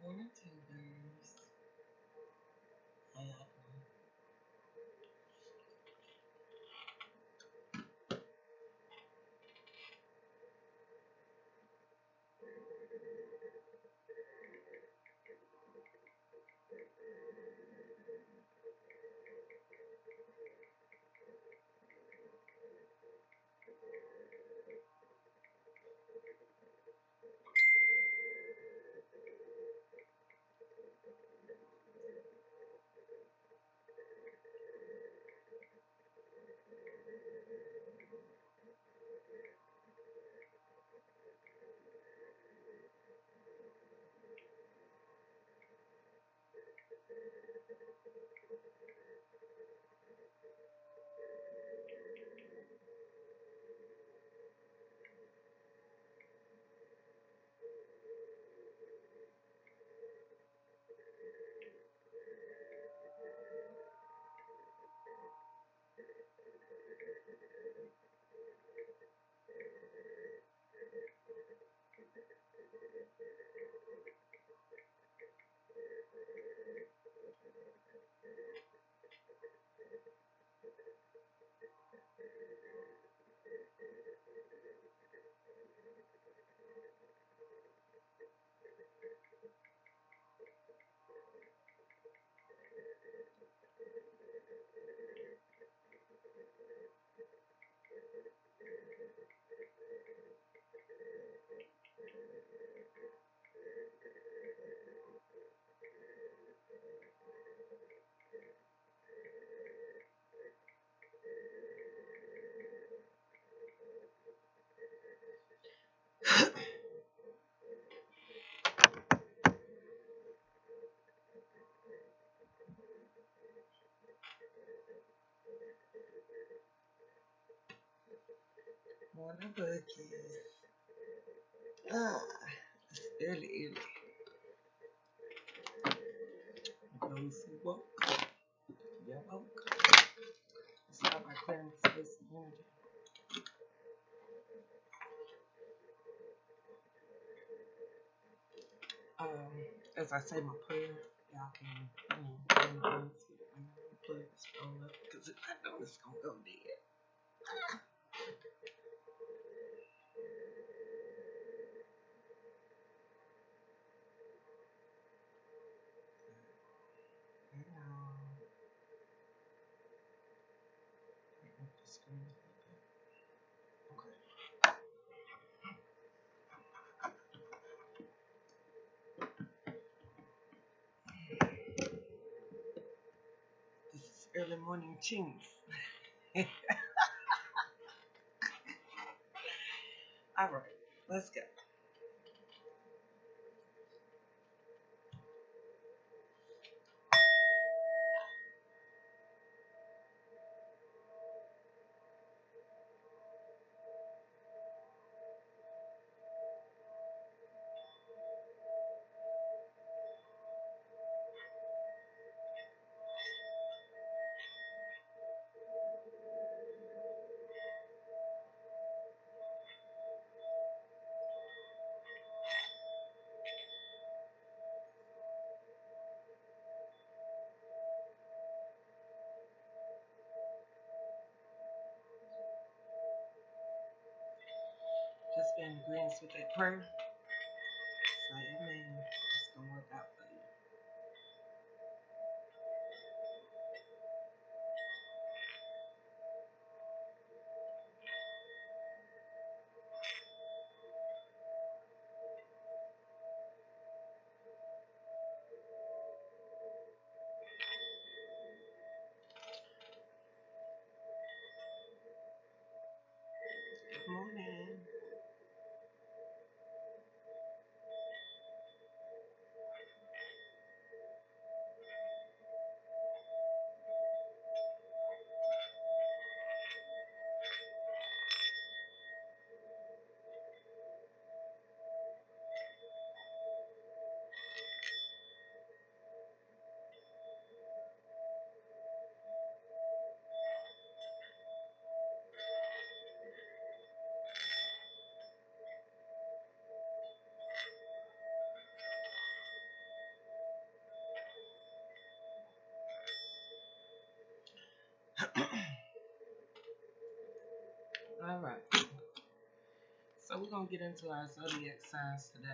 Morning, Timbers. How y'all doing? Morning, Bucky. Ah, it's early. Those who woke, you woke. Start by clearing the space and energy. As I say my prayer, y'all can, plug this phone up because I know it's gonna go dead. And, the screen a little bit. Okay. This is early morning chings. All right, let's go. Just be in agreement with that prayer. Say amen. It's gonna work out for you. Good morning. we're gonna get into our zodiac signs today.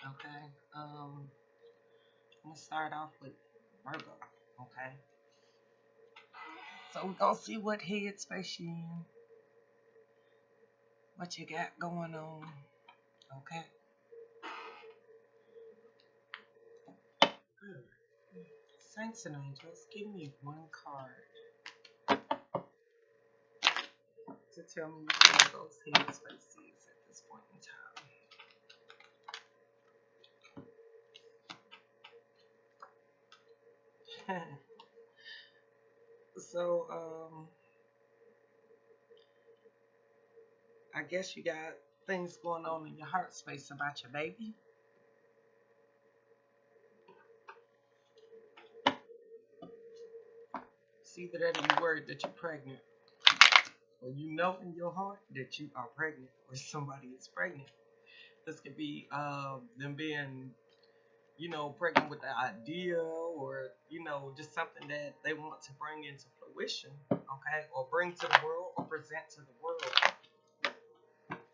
Okay. I'm gonna start off with Virgo. Okay. So we're gonna see what headspace you in, what you got going on. Okay. Saints and angels, give me one card to tell me which one of those headspace is at this point in time. So, I guess you got things going on in your heart space about your baby. It's either that or you're worried that you're pregnant, or you know in your heart that you are pregnant, or somebody is pregnant. This could be them being, pregnant with the idea, or just something that they want to bring into fruition, okay, or bring to the world, or present to the world.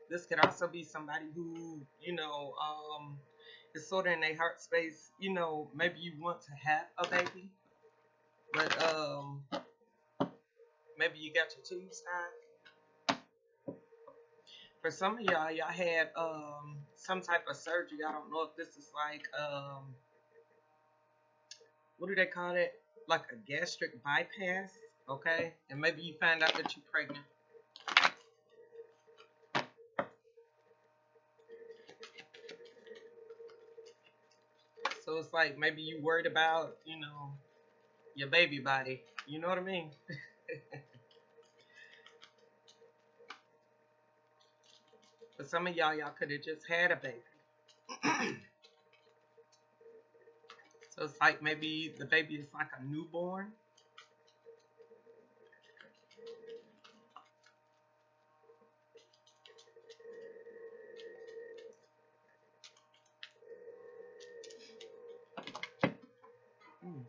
This could also be somebody who, is sort of in their heart space. Maybe you want to have a baby, but maybe you got your tubes tied. For some of y'all had some type of surgery. I don't know if this is like what do they call it? Like a gastric bypass, okay? And maybe you find out that you're pregnant. So it's like maybe you worried about, your baby body. You know what I mean? For some of y'all could have just had a baby. So it's like maybe the baby is like a newborn. Mm.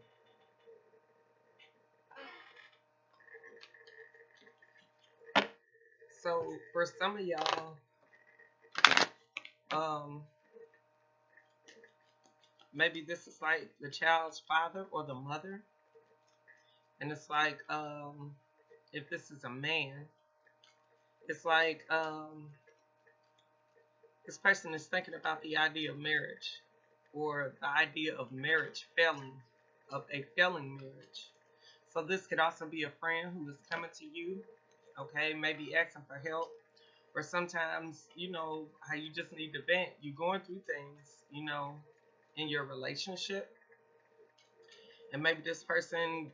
So for some of y'all, maybe this is like the child's father or the mother. And it's like, if this is a man, it's like this person is thinking about the idea of marriage, or the idea of marriage failing, of a failing marriage. So this could also be a friend who is coming to you, okay, maybe asking for help, or sometimes, how you just need to vent. You're going through things, in your relationship, and maybe this person,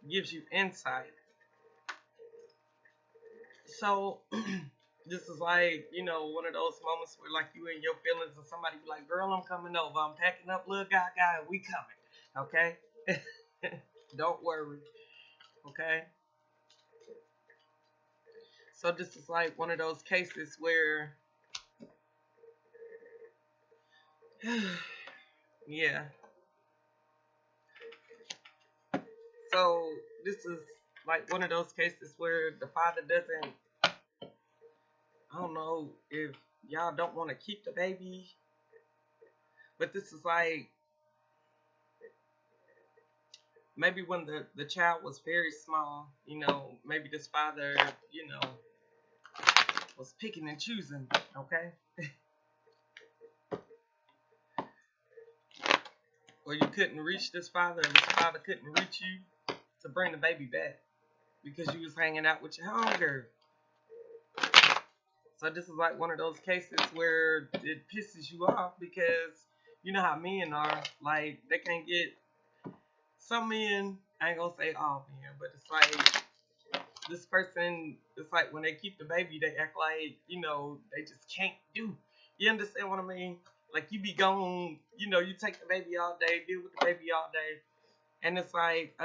gives you insight. So this is like, one of those moments where like you in your feelings and somebody be like, girl, I'm coming over. I'm packing up, little guy, and we coming. Okay? Don't worry. Okay? So this is like one of those cases where yeah. So this is like one of those cases where the father doesn't, I don't know if y'all don't want to keep the baby, but this is like maybe when the child was very small, maybe this father, was picking and choosing, okay? Or you couldn't reach this father, and this father couldn't reach you to bring the baby back because you was hanging out with your homegirl. So this is like one of those cases where it pisses you off because you know how men are, like they can't get, some men, I ain't gonna say all men, but it's like this person, it's like when they keep the baby, they act like, they just can't do. You understand what I mean? Like you be gone, you take the baby all day, deal with the baby all day, and it's like,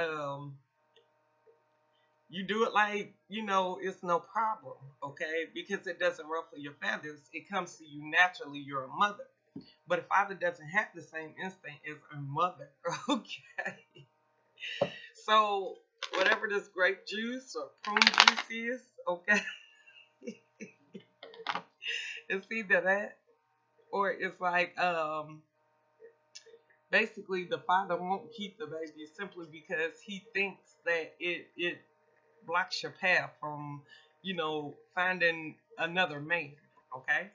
you do it like, it's no problem, okay? Because it doesn't ruffle your feathers. It comes to you naturally. You're a mother. But a father doesn't have the same instinct as a mother, okay? So whatever this grape juice or prune juice is, okay? It's either that or it's like basically the father won't keep the baby simply because he thinks that it blocks your path from, finding another man. Okay?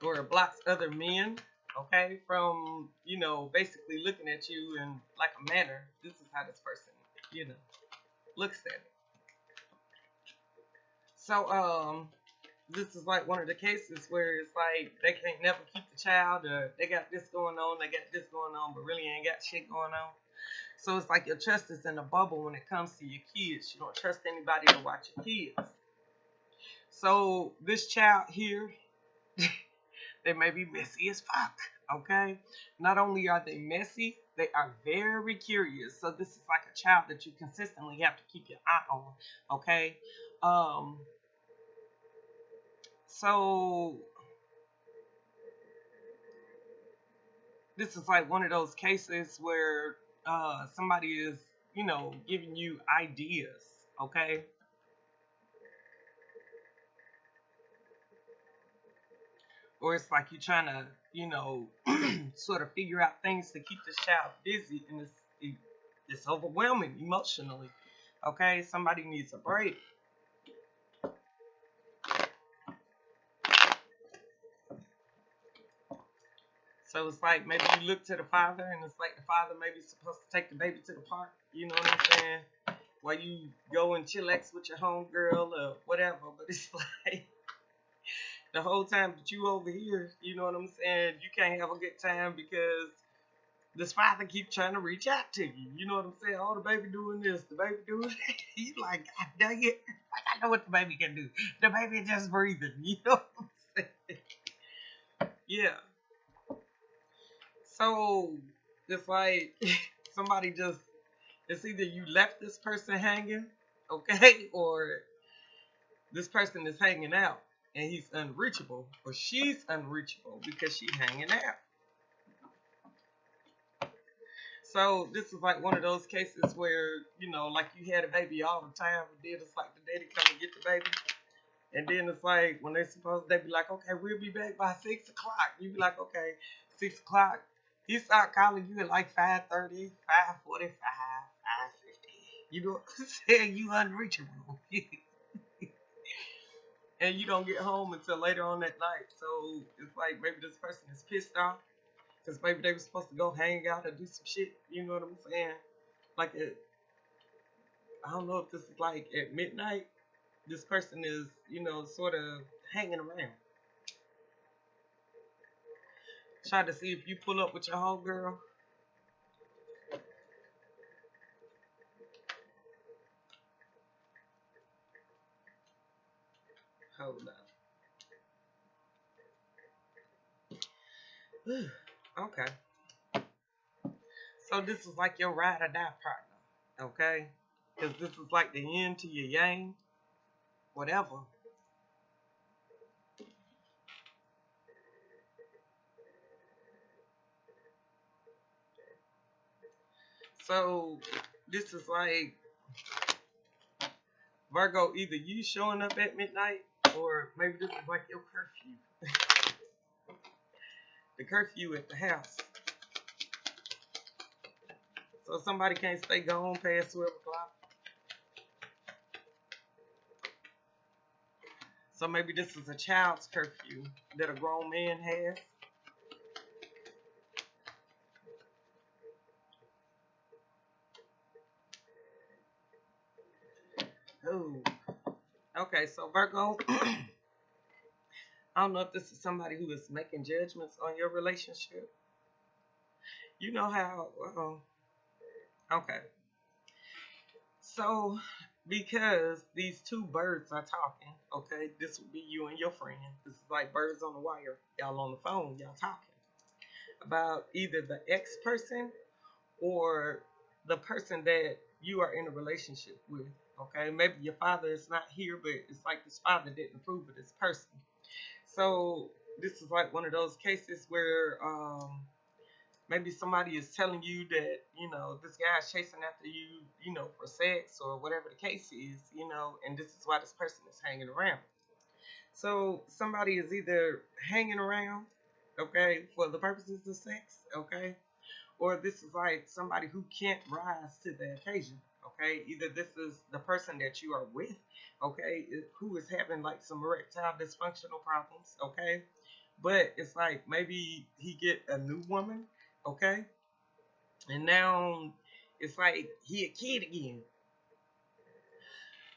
Or it blocks other men, okay, from, basically looking at you in like a manner. This is how this person, you know, looks at it. So, this is like one of the cases where it's like they can't never keep the child, or they got this going on, they got this going on, but really ain't got shit going on. So it's like your trust is in a bubble when it comes to your kids. You don't trust anybody to watch your kids. So this child here, they may be messy as fuck. Okay? Not only are they messy, they are very curious. So this is like a child that you consistently have to keep your eye on. Okay? Um, so this is like one of those cases where somebody is, giving you ideas. Okay? Or it's like you're trying to, sort of figure out things to keep this child busy, and it's overwhelming emotionally. Okay, somebody needs a break. So it's like maybe you look to the father, and it's like the father maybe supposed to take the baby to the park. You know what I'm saying? While you go and chillax with your homegirl or whatever. But it's like the whole time that you over here, you know what I'm saying? You can't have a good time because this father keep trying to reach out to you. You know what I'm saying? Oh, the baby doing this, the baby doing that. You like, God dang it. I know what the baby can do. The baby just breathing. You know what I'm saying? Yeah. So it's like somebody just, it's either you left this person hanging, okay, or this person is hanging out and he's unreachable, or she's unreachable because she's hanging out. So this is like one of those cases where, like you had a baby all the time, but then it's like the daddy come and get the baby. And then it's like when they be like, okay, we'll be back by 6 o'clock. You be like, okay, 6 o'clock. He start calling you at like 5:30, 5:45, 5:50. You know what I'm saying? You unreachable. And you don't get home until later on that night. So it's like maybe this person is pissed off because maybe they were supposed to go hang out or do some shit. You know what I'm saying? Like, I don't know if this is like at midnight. This person is, sort of hanging around. Try to see if you pull up with your homegirl. Hold on. Okay. So this is like your ride or die partner. Okay? Because this is like the yin to your yang. Whatever. So this is like Virgo, either you showing up at midnight or maybe this is like your curfew. The curfew at the house. So somebody can't stay gone past 12 o'clock. So maybe this is a child's curfew that a grown man has. Oh, okay. So Virgo, I don't know if this is somebody who is making judgments on your relationship. You know how? Okay. So because these two birds are talking, okay, this would be you and your friend. This is like birds on the wire. Y'all on the phone, y'all talking about either the ex person or the person that you are in a relationship with. Okay, maybe your father is not here, but it's like this father didn't approve of this person. So this is like one of those cases where Maybe somebody is telling you that, this guy's chasing after you, for sex or whatever the case is, and this is why this person is hanging around. So somebody is either hanging around, okay, for the purposes of sex, okay, or this is like somebody who can't rise to the occasion, okay. Either this is the person that you are with, okay, who is having like some erectile dysfunctional problems, okay, but it's like maybe he get a new woman, okay, and now it's like he a kid again.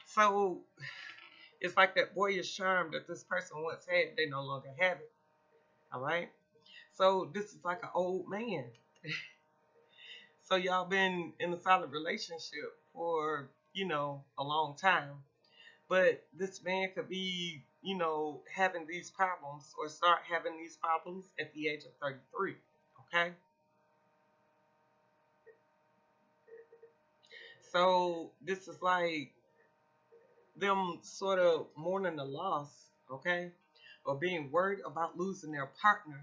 So it's like that boyish charm that this person once had, they no longer have it. All right. So this is like an old man. So y'all been in a solid relationship for, a long time. But this man could be, having these problems or start having these problems at the age of 33. Okay. So this is like them sort of mourning the loss, okay, or being worried about losing their partner.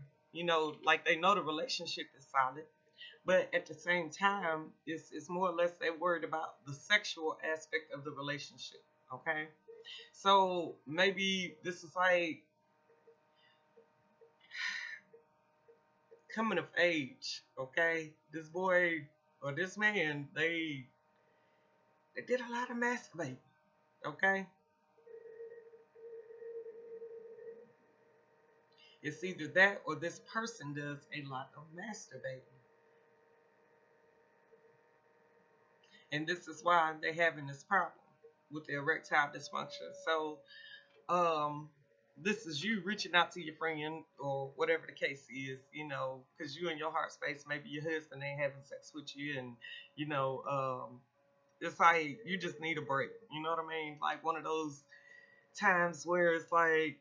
Like they know the relationship is solid, but at the same time, it's more or less they're worried about the sexual aspect of the relationship, okay. So maybe this is like coming of age, okay. This boy or this man, they did a lot of masturbating, okay. It's either that or this person does a lot of masturbating. And this is why they're having this problem with the erectile dysfunction. So, um, this is you reaching out to your friend or whatever the case is, because you in your heart space, maybe your husband ain't having sex with you, and you know, it's like you just need a break. You know what I mean? Like one of those times where it's like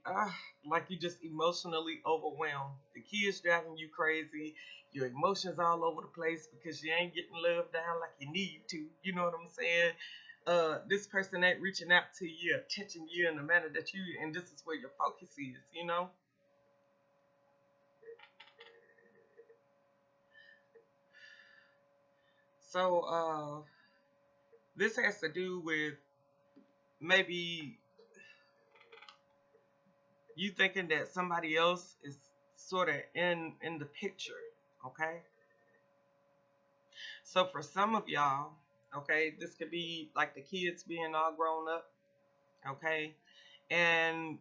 you just emotionally overwhelmed. The kids driving you crazy. Your emotions all over the place because you ain't getting love down like you need to. You know what I'm saying? This person ain't reaching out to you, touching you in the manner that you, and this is where your focus is. So, this has to do with maybe you thinking that somebody else is sort of in the picture, okay? So for some of y'all, okay, this could be like the kids being all grown up, okay? And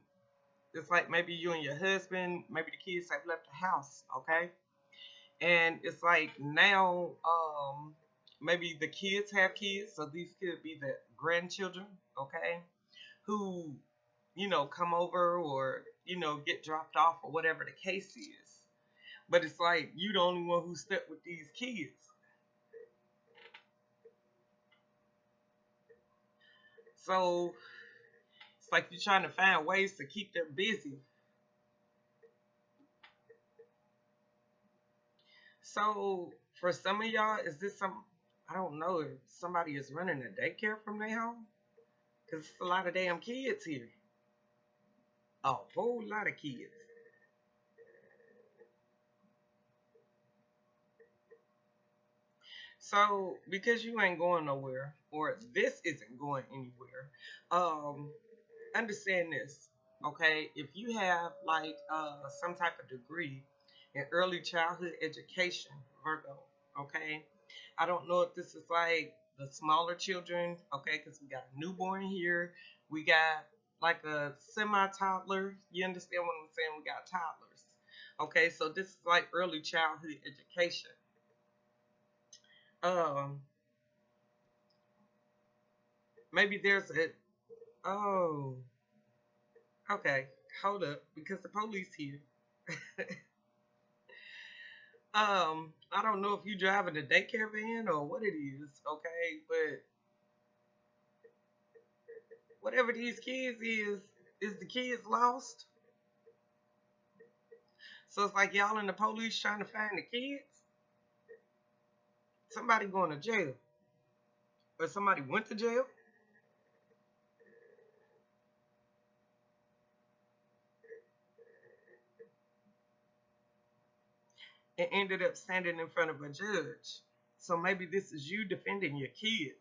it's like maybe you and your husband, maybe the kids have left the house, okay? And it's like now, maybe the kids have kids, so these could be the grandchildren, okay? Who, come over or, get dropped off or whatever the case is. But it's like you the only one who's stuck with these kids. So it's like you're trying to find ways to keep them busy. So for some of y'all, is this I don't know if somebody is running a daycare from their home? Because it's a lot of damn kids here. A whole lot of kids. So because you ain't going nowhere, or this isn't going anywhere, um, understand this, okay? If you have like some type of degree in early childhood education, Virgo, okay? I don't know if this is like the smaller children, okay? Because we got a newborn here, we got like a semi-toddler. You understand what I'm saying? We got toddlers, okay? So this is like early childhood education. Um, maybe there's a oh, okay, hold up, because the police here. I don't know if you driving a daycare van or what it is, okay, but whatever these kids is the kids lost? So it's like y'all and the police trying to find the kids. Somebody going to jail, or somebody went to jail. and ended up standing in front of a judge. So maybe this is you defending your kids.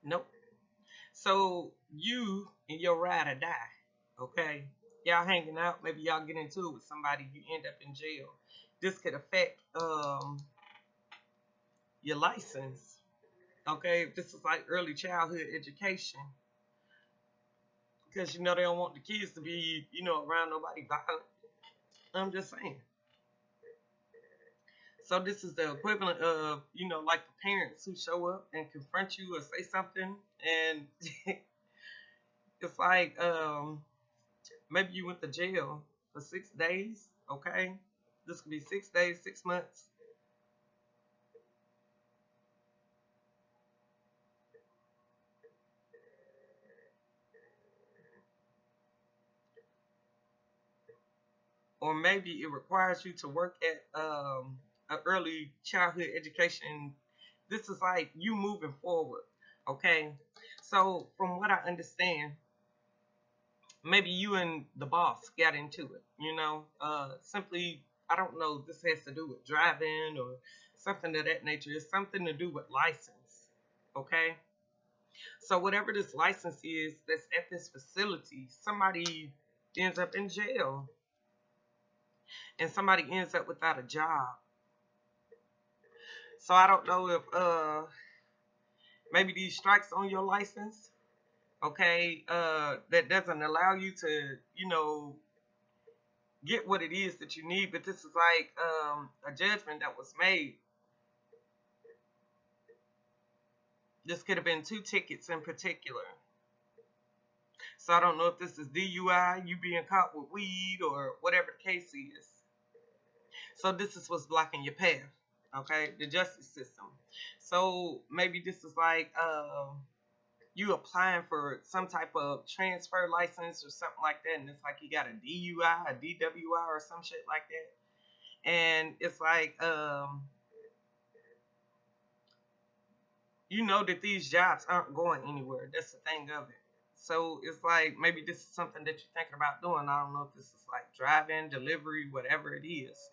Nope. So you and your ride or die. Okay. Y'all hanging out, maybe y'all get into it with somebody, you end up in jail. This could affect your license. Okay, this is like early childhood education. Because they don't want the kids to be, around nobody violent. I'm just saying. So this is the equivalent of, like the parents who show up and confront you or say something, and it's like maybe you went to jail for 6 days. Okay, this could be 6 days, 6 months. Or maybe it requires you to work at an early childhood education. This is like you moving forward. Okay, so from what I understand, maybe you and the boss got into it. Simply, I don't know. This has to do with driving or something of that nature. It's something to do with license. Okay, so whatever this license is that's at this facility, somebody ends up in jail and somebody ends up without a job. So I don't know if maybe these strikes on your license, okay, that doesn't allow you to, get what it is that you need, but this is like a judgment that was made. This could have been 2 tickets in particular. So I don't know if this is DUI, you being caught with weed, or whatever the case is. So this is what's blocking your path, okay? The justice system. So maybe this is like you applying for some type of transfer license or something like that, and it's like you got a DUI, a DWI, or some shit like that. And it's like you know that these jobs aren't going anywhere. That's the thing of it. So it's like maybe this is something that you're thinking about doing. I don't know if this is like driving, delivery, whatever it is.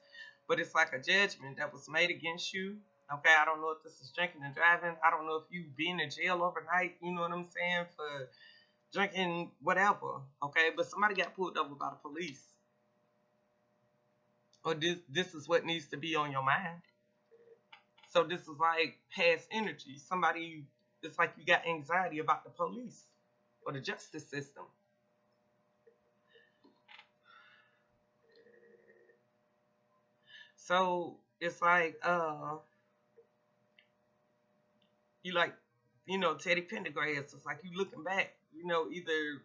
But it's like a judgment that was made against you. Okay, I don't know if this is drinking and driving. I don't know if you've been in jail overnight, you know what I'm saying, for drinking whatever. Okay, but somebody got pulled over by the police. Or this is what needs to be on your mind. So this is like past energy. Somebody, it's like you got anxiety about the police or the justice system. So it's like you like, Teddy Pendergrass. It's like you looking back, either,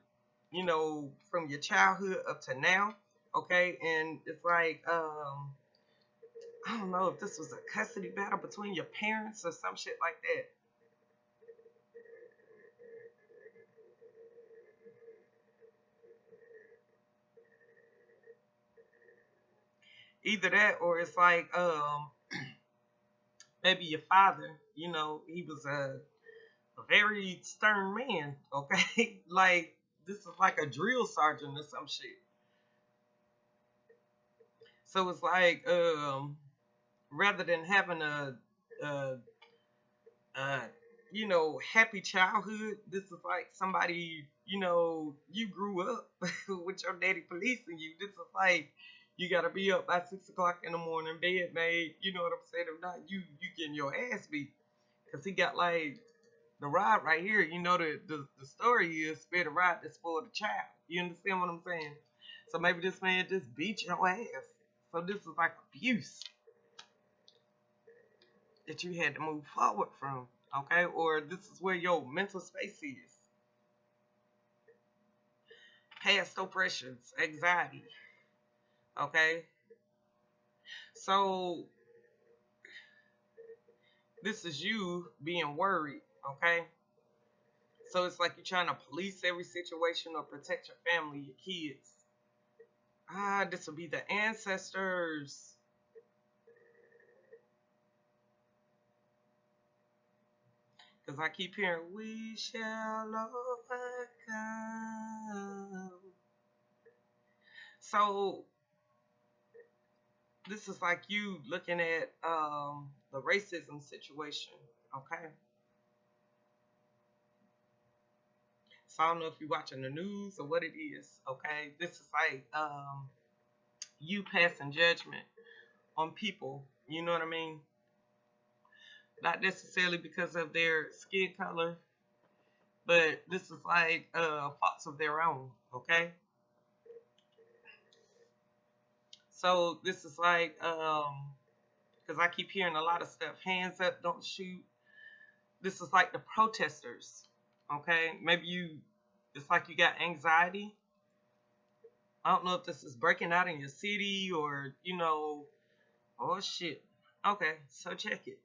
from your childhood up to now. Okay, and it's like I don't know if this was a custody battle between your parents or some shit like that. Either that or it's like maybe your father, he was a very stern man, okay? Like this is like a drill sergeant or some shit. So it's like rather than having a, a happy childhood, this is like somebody, you grew up with your daddy policing you. This is like you gotta be up by 6 o'clock in the morning, bed made, you know what I'm saying? If not, you getting your ass beat. Cause he got like the ride right here, the story is spare the ride that spoiled the child. You understand what I'm saying? So maybe this man just beat your ass. So this is like abuse that you had to move forward from. Okay? Or this is where your mental space is. Past oppressions, anxiety. Okay? So this is you being worried. Okay? So it's like you're trying to police every situation or protect your family, your kids. This will be the ancestors. Because I keep hearing, we shall overcome. So this is like you looking at the racism situation, okay? So I don't know if you're watching the news or what it is, okay? This is like you passing judgment on people, you know what I mean? Not necessarily because of their skin color, but this is like faults of their own, okay? So this is like because I keep hearing a lot of stuff, hands up, don't shoot. This is like the protesters, okay? Maybe it's like you got anxiety. I don't know if this is breaking out in your city or, oh shit. Okay, so check it.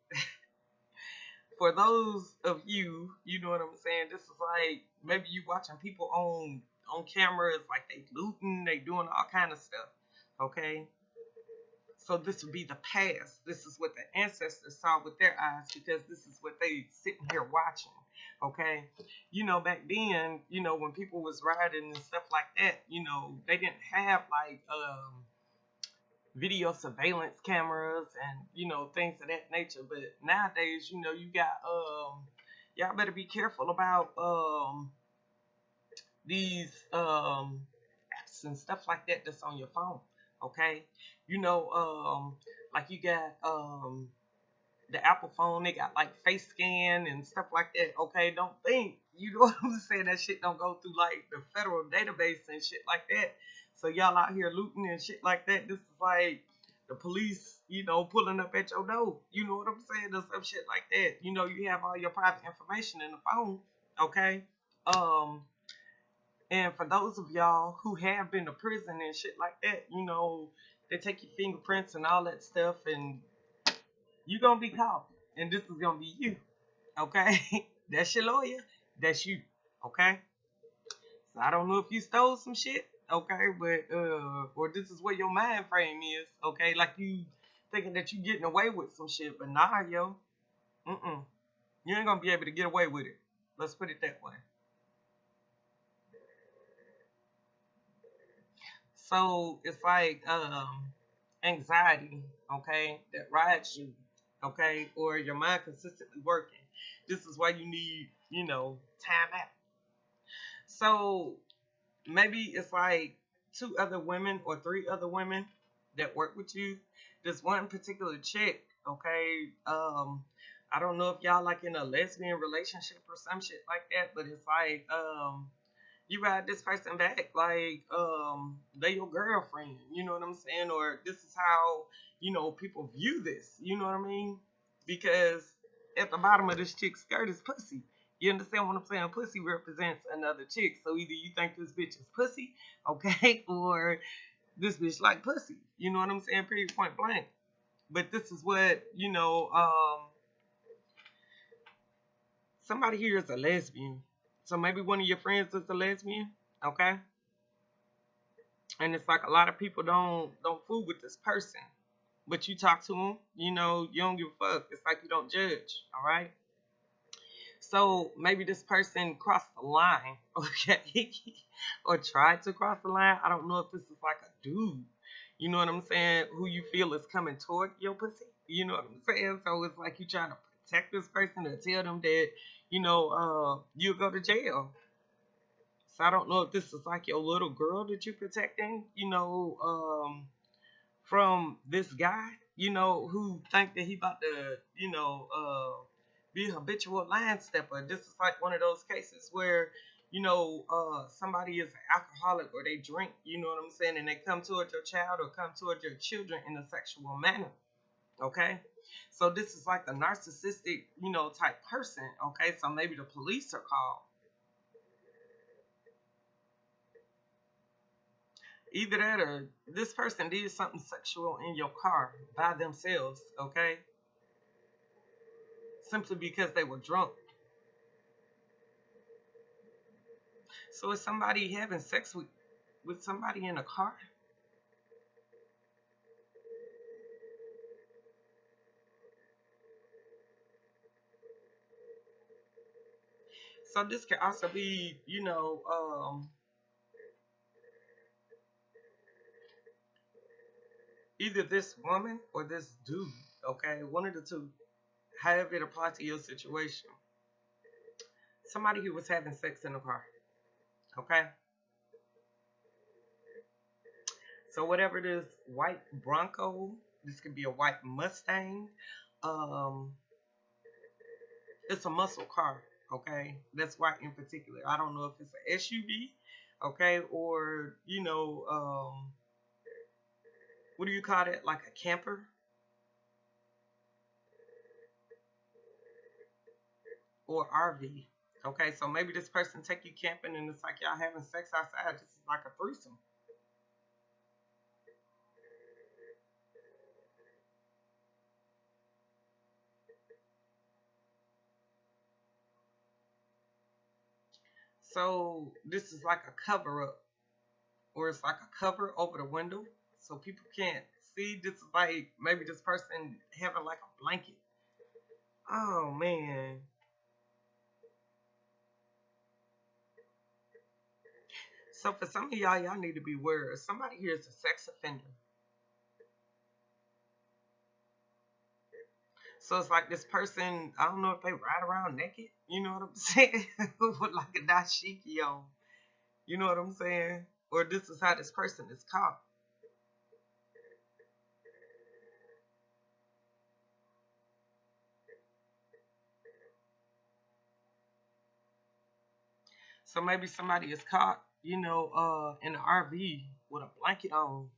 For those of you, you know what I'm saying? This is like maybe you watching people on cameras, like they looting, they doing all kind of stuff. Okay, so this would be the past. This is what the ancestors saw with their eyes because this is what they sitting here watching. Okay, back then, when people was riding and stuff like that, they didn't have like video surveillance cameras and things of that nature. But nowadays, you got y'all better be careful about these apps and stuff like that that's on your phone. Okay, like you got the Apple phone, they got like face scan and stuff like that. Okay, don't think what I'm saying, that shit don't go through like the federal database and shit like that. So y'all out here looting and shit like that. This is like the police, pulling up at your door. You know what I'm saying? Or some shit like that. You have all your private information in the phone. Okay. Um, and for those of y'all who have been to prison and shit like that, they take your fingerprints and all that stuff, and you gonna be caught. And this is gonna be you. Okay? That's your lawyer. That's you. Okay? So I don't know if you stole some shit, okay, but or this is where your mind frame is, okay? Like you thinking that you getting away with some shit, but nah, yo. Mm-mm. You ain't gonna be able to get away with it. Let's put it that way. So it's like anxiety, okay, that rides you, okay, or your mind consistently working. This is why you need, time out. So maybe it's like two other women or three other women that work with you. This one particular chick, okay. I don't know if y'all like in a lesbian relationship or some shit like that, but it's like you ride this person back like they your girlfriend, you know what I'm saying? Or this is how, people view this, you know what I mean? Because at the bottom of this chick's skirt is pussy. You understand what I'm saying? Pussy represents another chick. So either you think this bitch is pussy, okay, or this bitch like pussy. You know what I'm saying? Period, point blank. But this is what, somebody here is a lesbian. So maybe one of your friends is a lesbian, okay? And it's like a lot of people don't fool with this person. But you talk to them, you don't give a fuck. It's like you don't judge, all right? So maybe this person crossed the line, okay? Or tried to cross the line. I don't know if this is like a dude, you know what I'm saying, who you feel is coming toward your pussy. You know what I'm saying? So it's like you trying to protect this person or tell them that, you'll go to jail. So I don't know if this is like your little girl that you're protecting, from this guy, who think that he about to, be a habitual line stepper. This is like one of those cases where, somebody is an alcoholic or they drink, you know what I'm saying, and they come towards your child or come towards your children in a sexual manner. Okay? So this is like a narcissistic, type person. Okay, so maybe the police are called. Either that or this person did something sexual in your car by themselves, okay? Simply because they were drunk. So is somebody having sex with somebody in a car? So this could also be, either this woman or this dude, okay? One of the two. However it applies to your situation. Somebody who was having sex in the car, okay? So whatever this white Bronco, this could be a white Mustang. Um, it's a muscle car, okay? That's white in particular. I don't know if it's an SUV, okay, or what do you call it? Like a camper or RV. Okay, so maybe this person take you camping and it's like y'all having sex outside. This is like a threesome. So this is like a cover up, or it's like a cover over the window, so people can't see. This is like maybe this person having like a blanket. Oh man. So for some of y'all need to be aware. Somebody here is a sex offender. So it's like this person, I don't know if they ride around naked, you know what I'm saying? With like a dashiki on. You know what I'm saying? Or this is how this person is caught. So maybe somebody is caught, in an RV with a blanket on.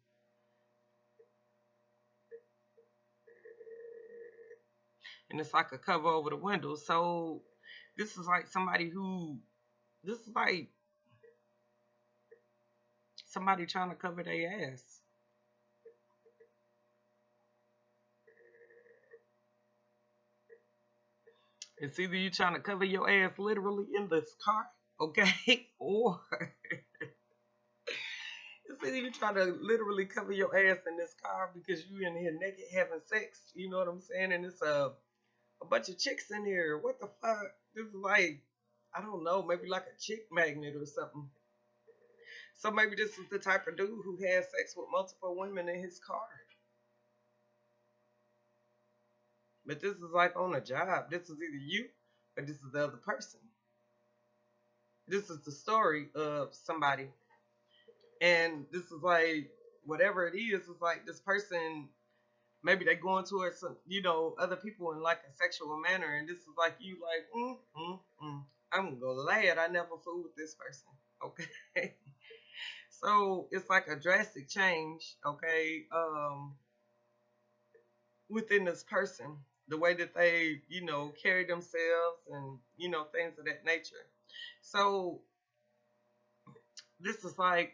And it's like a cover over the window. So this is like this is like somebody trying to cover their ass. It's either you trying to cover your ass literally in this car, okay, or it's either you trying to literally cover your ass in this car because you in here naked having sex. You know what I'm saying? And it's a bunch of chicks in here. What the fuck? This is like, I don't know, maybe like a chick magnet or something. So maybe this is the type of dude who has sex with multiple women in his car. But this is like on a job. This is either you or this is the other person. This is the story of somebody. And this is like, whatever it is like this person, maybe they going towards some, other people in like a sexual manner. And this is like you like, I'm glad I never fooled with this person. Okay. So it's like a drastic change, okay, within this person, the way that they, carry themselves and, things of that nature. So this is like,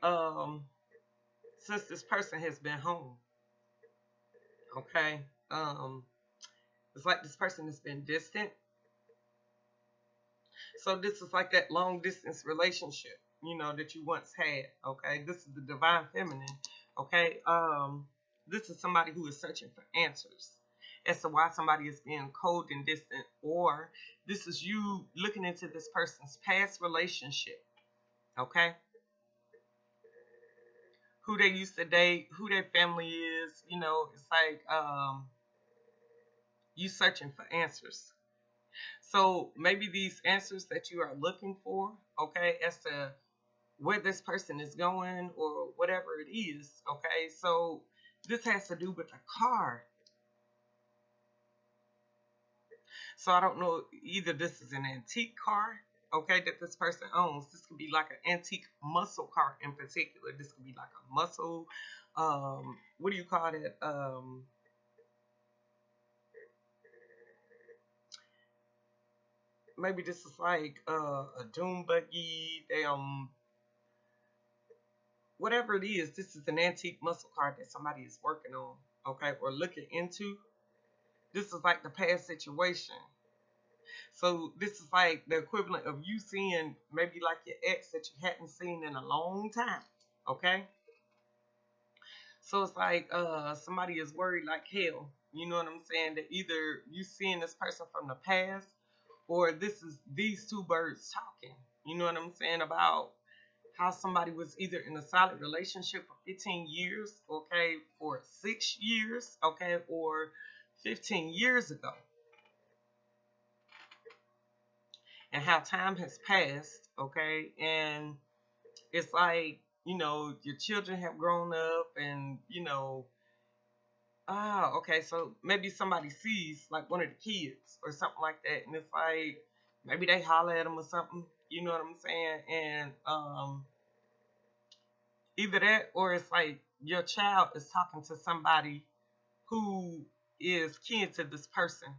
since this person has been home, okay, it's like this person has been distant. So this is like that long distance relationship, that you once had, okay? This is the divine feminine, okay? This is somebody who is searching for answers as to why somebody is being cold and distant, or this is you looking into this person's past relationship, okay? Who they used to date, who their family is, it's like you searching for answers. So maybe these answers that you are looking for, okay, as to where this person is going or whatever it is, okay? So this has to do with a car. So I don't know, either this is an antique car, okay, that this person owns. This could be like an antique muscle car in particular. This could be like a muscle, what do you call that? Maybe this is like a doom buggy. Whatever it is, this is an antique muscle car that somebody is working on, okay, or looking into. This is like the past situation. So this is like the equivalent of you seeing maybe like your ex that you hadn't seen in a long time, okay? So it's like somebody is worried like hell. You know what I'm saying? That either you seeing this person from the past or this is these two birds talking. You know what I'm saying about how somebody was either in a solid relationship for 15 years, okay, for 6 years, okay, or 15 years ago, and how time has passed, okay, and it's like, your children have grown up, and okay, so maybe somebody sees like one of the kids or something like that, and it's like maybe they holler at them or something, you know what I'm saying? And either that, or it's like your child is talking to somebody who is kin to this person.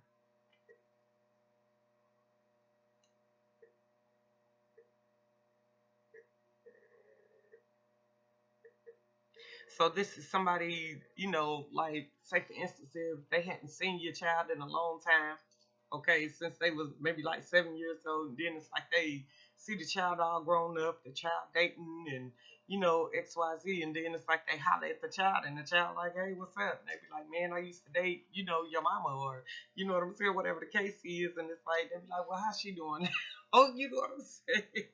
So this is somebody, like say for instance, if they hadn't seen your child in a long time, okay, since they was maybe like 7 years old, and then it's like they see the child all grown up, the child dating, and XYZ, and then it's like they holler at the child, and the child like, hey, what's up? And they be like, man, I used to date, your mama, or you know what I'm saying, whatever the case is, and it's like they be like, well, how's she doing? Oh, you know what I'm saying?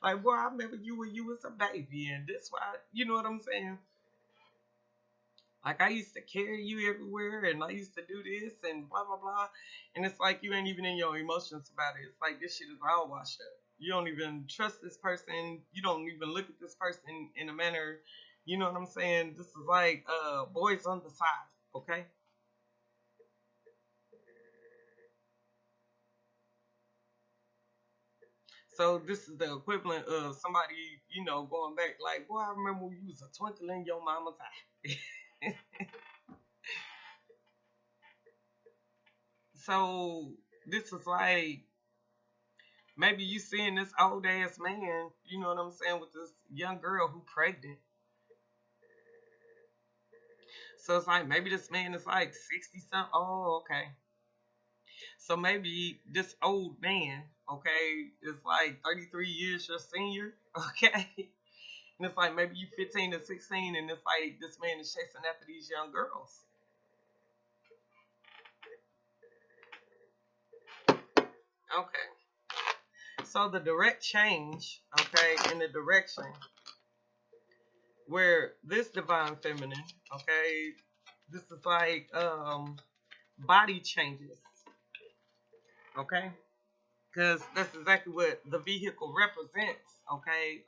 Like, boy, I remember you when you was a baby, and this why, you know what I'm saying? Like I used to carry you everywhere, and I used to do this and blah blah blah, and it's like you ain't even in your emotions about it. It's like this shit is all washed up. You don't even trust this person. You don't even look at this person in a manner. You know what I'm saying? This is like boys on the side. Okay. So this is the equivalent of somebody, going back like, boy, I remember when you was a twinkle in your mama's eye. So this is like maybe you seeing this old ass man, you know what I'm saying, with this young girl who pregnant. So it's like maybe this man is like 60 something. Oh, okay. So maybe this old man, okay, is like 33 years your senior, okay? And it's like maybe you 15 to 16, and it's like this man is chasing after these young girls. Okay. So the direct change, okay, in the direction where this divine feminine, okay, this is like body changes, okay, because that's exactly what the vehicle represents, okay,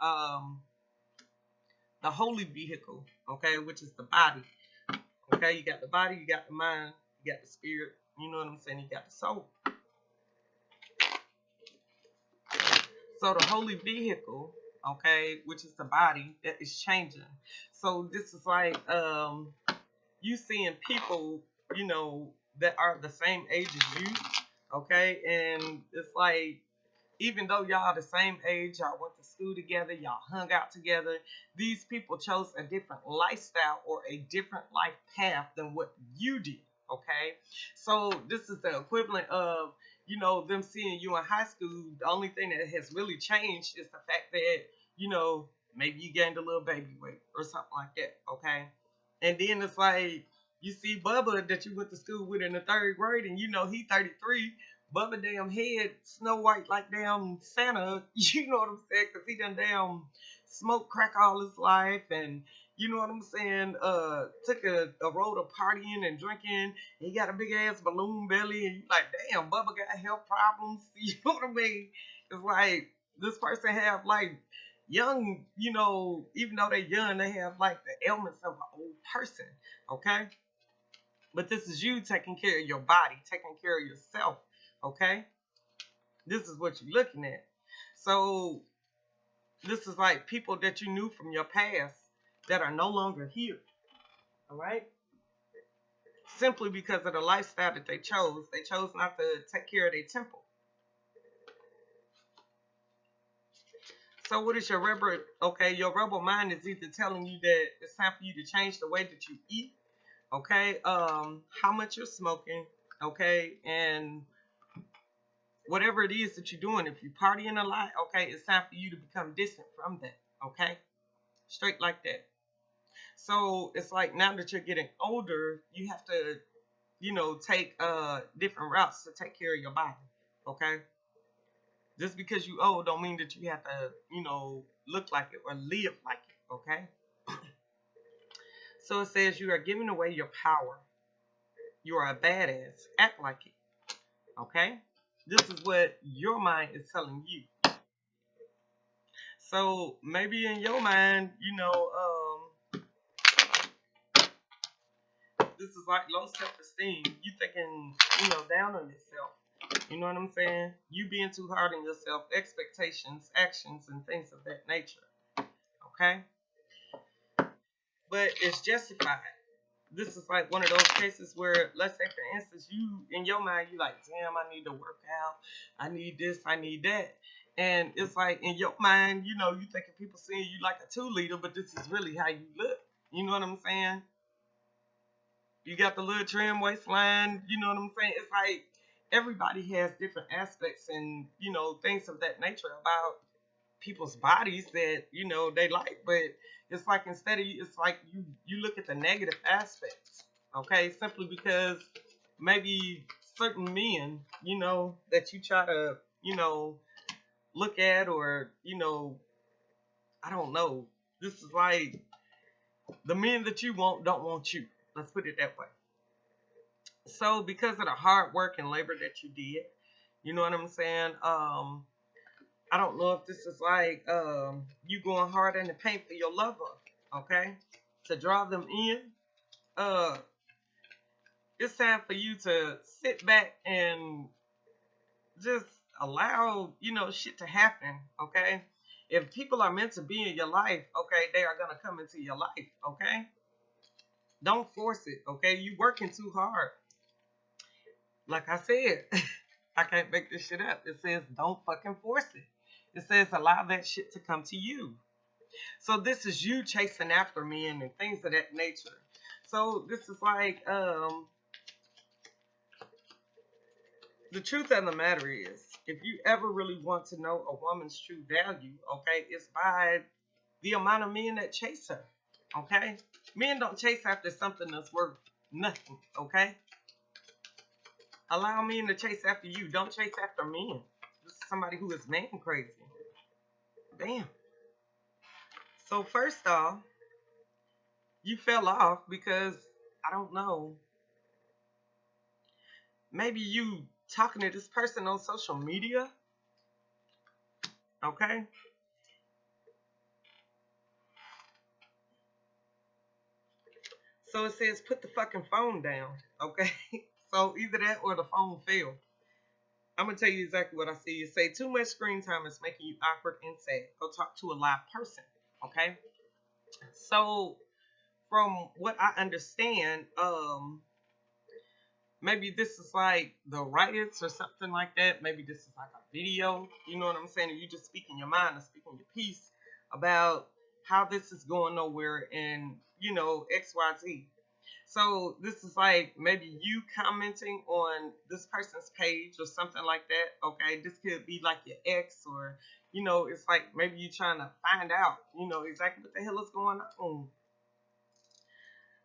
the holy vehicle, okay, which is the body, okay, you got the body, you got the mind, you got the spirit, you know what I'm saying, you got the soul. So the holy vehicle, okay, which is the body, that is changing. So this is like you seeing people, that are the same age as you, okay, and it's like even though y'all the same age, y'all went to school together, y'all hung out together, these people chose a different lifestyle or a different life path than what you did. Okay. So this is the equivalent of, them seeing you in high school. The only thing that has really changed is the fact that, maybe you gained a little baby weight or something like that. Okay. And then it's like you see Bubba that you went to school with in the third grade, and he 33. Bubba damn head Snow White like damn Santa, you know what I'm saying? Cause he done damn smoked crack all his life, and you know what I'm saying? Took a road of partying and drinking. And he got a big ass balloon belly, and you like, damn, Bubba got health problems. You know what I mean? It's like this person have like young, even though they're young, they have like the ailments of an old person. Okay, but this is you taking care of your body, taking care of yourself. Okay, this is what you're looking at. So this is like people that you knew from your past that are no longer here. All right, simply because of the lifestyle that they chose. They chose not to take care of their temple. So what is your rebel? Okay, your rebel mind is either telling you that it's time for you to change the way that you eat. Okay, how much you're smoking. Okay, and whatever it is that you're doing, if you're partying a lot, okay, it's time for you to become distant from that. Okay, straight like that. So it's like now that you're getting older, you have to, take different routes to take care of your body. Okay. Just because you old don't mean that you have to, look like it or live like it, okay? So it says you are giving away your power. You are a badass. Act like it, okay? This is what your mind is telling you. So maybe in your mind, this is like low self-esteem. You thinking, down on yourself. You know what I'm saying? You being too hard on yourself, expectations, actions, and things of that nature. Okay? But it's justified. This is like one of those cases where, let's say, for instance, you, in your mind, you like, damn, I need to work out. I need this, I need that. And it's like, in your mind, you thinking people seeing you like a 2 liter, but this is really how you look. You know what I'm saying? You got the little trim waistline. You know what I'm saying? It's like everybody has different aspects and, things of that nature about people's bodies that, they like. But it's like instead of, it's like you look at the negative aspects, okay? Simply because maybe certain men, that you try to, look at or, I don't know. This is like the men that you want don't want you. Let's put it that way. So because of the hard work and labor that you did, you know what I'm saying? I don't know if this is like you going hard in the paint for your lover, okay? To draw them in. Uh it's time for you to sit back and just allow, shit to happen, okay? If people are meant to be in your life, okay, they are gonna come into your life, okay? Don't force it, okay? You working too hard. Like I said, I can't make this shit up. It says don't fucking force it. It says allow that shit to come to you. So this is you chasing after men and things of that nature. So this is like the truth of the matter is, if you ever really want to know a woman's true value, okay, it's by the amount of men that chase her. Okay? Men don't chase after something that's worth nothing, okay? Allow men to chase after you. Don't chase after men. This is somebody who is man crazy. Damn. So first off, you fell off because I don't know. Maybe you talking to this person on social media. Okay? So it says put the fucking phone down. Okay? So either that or the phone fell. I'm gonna tell you exactly what I see. You say too much screen time is making you awkward and sad. Go talk to a live person. Okay? So from what I understand, maybe this is like the riots or something like that. Maybe this is like a video. You know what I'm saying? And you just speaking your mind and speaking your piece about how this is going nowhere and XYZ. So this is like maybe you commenting on this person's page or something like that. Okay, this could be like your ex or it's like maybe you trying to find out exactly what the hell is going on.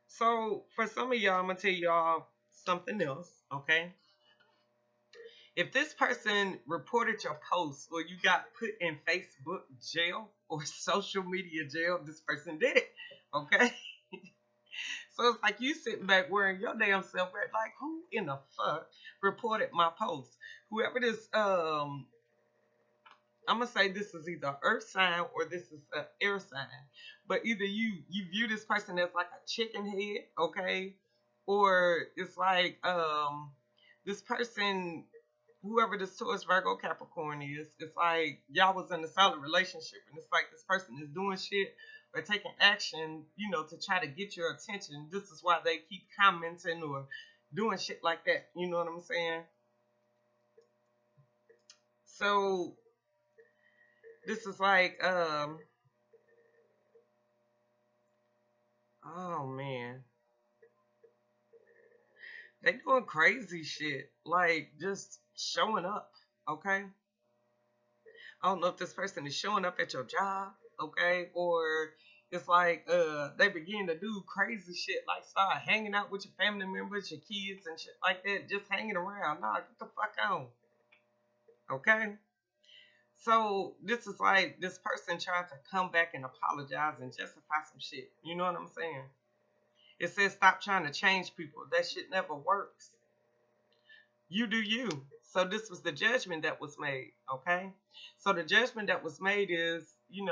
So for some of y'all, I'm gonna tell y'all something else. Okay, if this person reported your post or you got put in Facebook jail or social media jail, this person did it. Okay. So it's like you sitting back wearing your damn self like who in the fuck reported my post? Whoever this I'm gonna say this is either earth sign or this is an air sign. But either you view this person as like a chicken head, okay? Or it's like this person, whoever this Taurus Virgo Capricorn is, it's like y'all was in a solid relationship and it's like this person is doing shit or taking action, to try to get your attention. This is why they keep commenting or doing shit like that. You know what I'm saying? So this is like oh man. They doing crazy shit. Like just showing up. Okay? I don't know if this person is showing up at your job, okay, or it's like they begin to do crazy shit like start hanging out with your family members, your kids and shit like that, just hanging around. Nah, get the fuck on. Okay? So this is like this person trying to come back and apologize and justify some shit. You know what I'm saying? It says stop trying to change people. That shit never works. You do you. So this was the judgment that was made, okay? So the judgment that was made is, you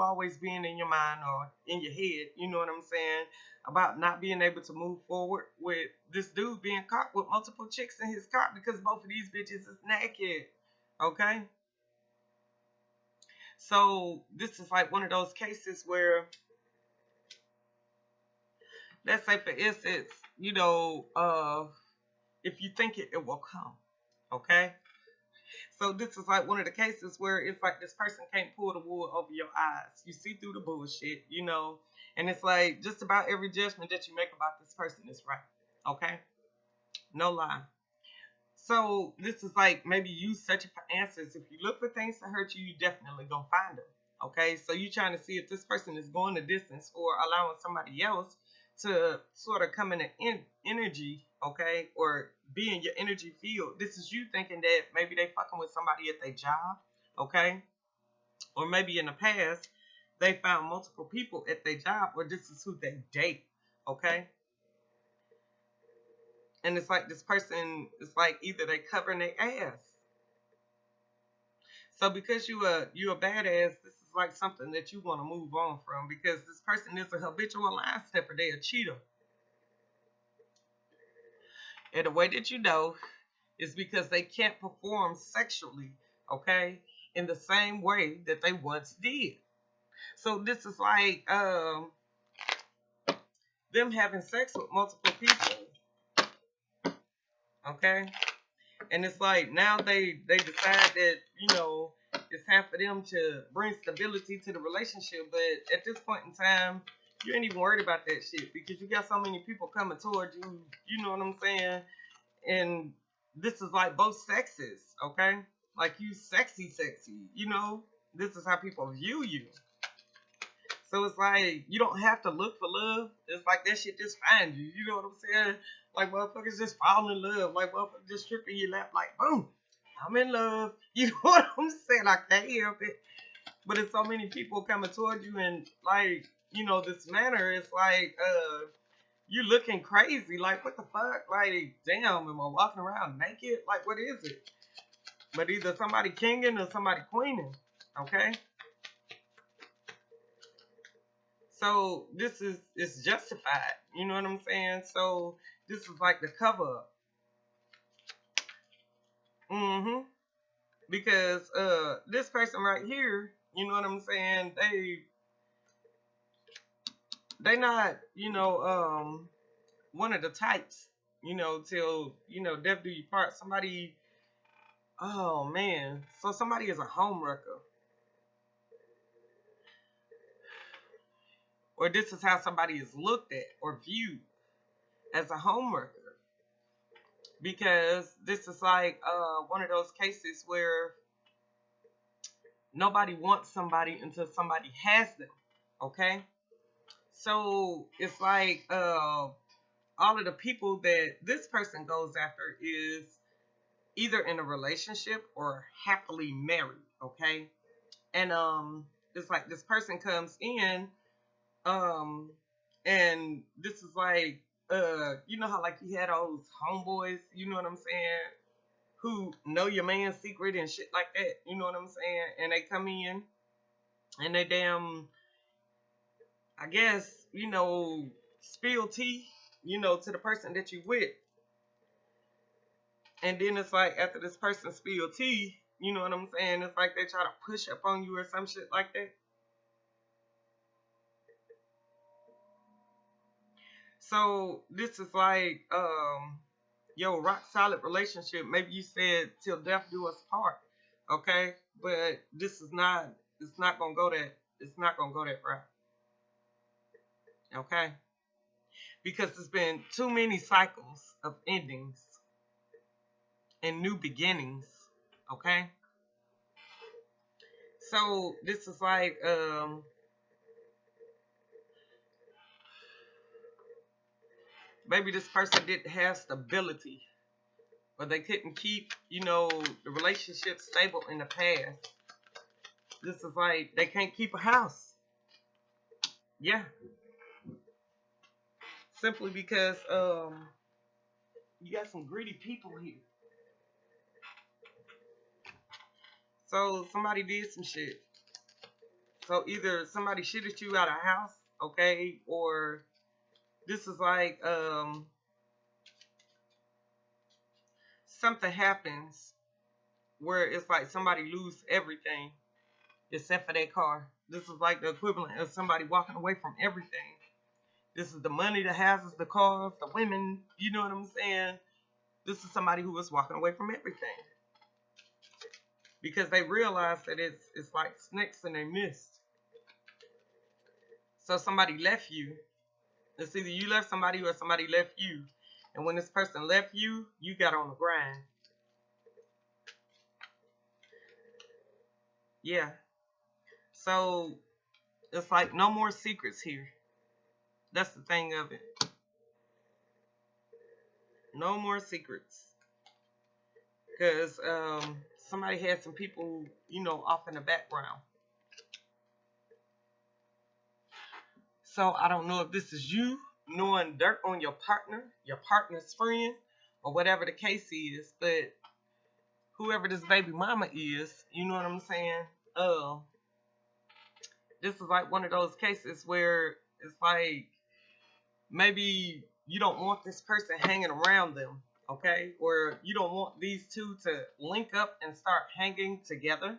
always being in your mind or in your head, you know what I'm saying, about not being able to move forward with this dude being caught with multiple chicks in his car because both of these bitches is naked, okay? So this is like one of those cases where, let's say for instance, if you think it will come, okay? So this is like one of the cases where it's like this person can't pull the wool over your eyes. You see through the bullshit, and it's like just about every judgment that you make about this person is right. Okay? No lie. So this is like maybe you searching for answers. If you look for things to hurt you, you definitely gonna find them. Okay? So you trying to see if this person is going the distance or allowing somebody else to sort of come in an energy, okay, or be in your energy field. This is you thinking that maybe they fucking with somebody at their job, okay, or maybe in the past they found multiple people at their job, or this is who they date, okay. And it's like this person, it's like either they covering their ass. So because you a badass, this is like something that you want to move on from because this person is a habitual line stepper. They a cheater. And the way that you know is because they can't perform sexually, okay, in the same way that they once did. So this is like them having sex with multiple people, okay? And it's like now they decide that, it's time for them to bring stability to the relationship, but at this point in time, you ain't even worried about that shit because you got so many people coming towards you, you know what I'm saying? And this is like both sexes, okay? Like you sexy, this is how people view you. So it's like you don't have to look for love. It's like that shit just find you. You know what I'm saying? Like motherfuckers just fall in love. Like motherfuckers just trip in your lap. Like boom, I'm in love. You know what I'm saying? I can't help it. But it's so many people coming towards you, and like this manner is like you looking crazy. Like what the fuck? Like damn, am I walking around naked? Like what is it? But either somebody kinging or somebody queening. Okay. So this is it's justified. You know what I'm saying? So this is like the cover up. Mm-hmm. Because this person right here, you know what I'm saying? They not, one of the types, till, death do you part. Somebody, oh man. So somebody is a home wrecker. Or this is how somebody is looked at or viewed as a home wrecker. Because this is like one of those cases where nobody wants somebody until somebody has them. Okay? So it's like all of the people that this person goes after is either in a relationship or happily married. Okay? And it's like this person comes in um and this is like you know how like you had those homeboys, you know what I'm saying, who know your man's secret and shit like that, you know what I'm saying? And they come in and they damn, I guess, spill tea, to the person that you with. And then it's like after this person spill tea, you know what I'm saying? It's like they try to push up on you or some shit like that. So this is like yo, rock solid relationship. Maybe you said till death do us part. Okay? But this is not, it's not gonna go that, it's not gonna go that route. Okay? Because there's been too many cycles of endings and new beginnings. Okay? So this is like maybe this person didn't have stability, or they couldn't keep, the relationship stable in the past. This is like they can't keep a house. Yeah, simply because you got some greedy people here. So somebody did some shit. So either somebody shitted you out of house, okay, or this is like something happens where it's like somebody lose everything except for their car. This is like the equivalent of somebody walking away from everything. This is the money, the houses, the cars, the women. You know what I'm saying? This is somebody who was walking away from everything because they realize that it's like snakes in their mist. So somebody left you. It's either you left somebody or somebody left you. And when this person left you, you got on the grind. Yeah. So it's like no more secrets here. That's the thing of it. No more secrets. Because somebody had some people, off in the background. So I don't know if this is you knowing dirt on your partner, your partner's friend, or whatever the case is, but whoever this baby mama is, you know what I'm saying? This is like one of those cases where it's like maybe you don't want this person hanging around them, okay? Or you don't want these two to link up and start hanging together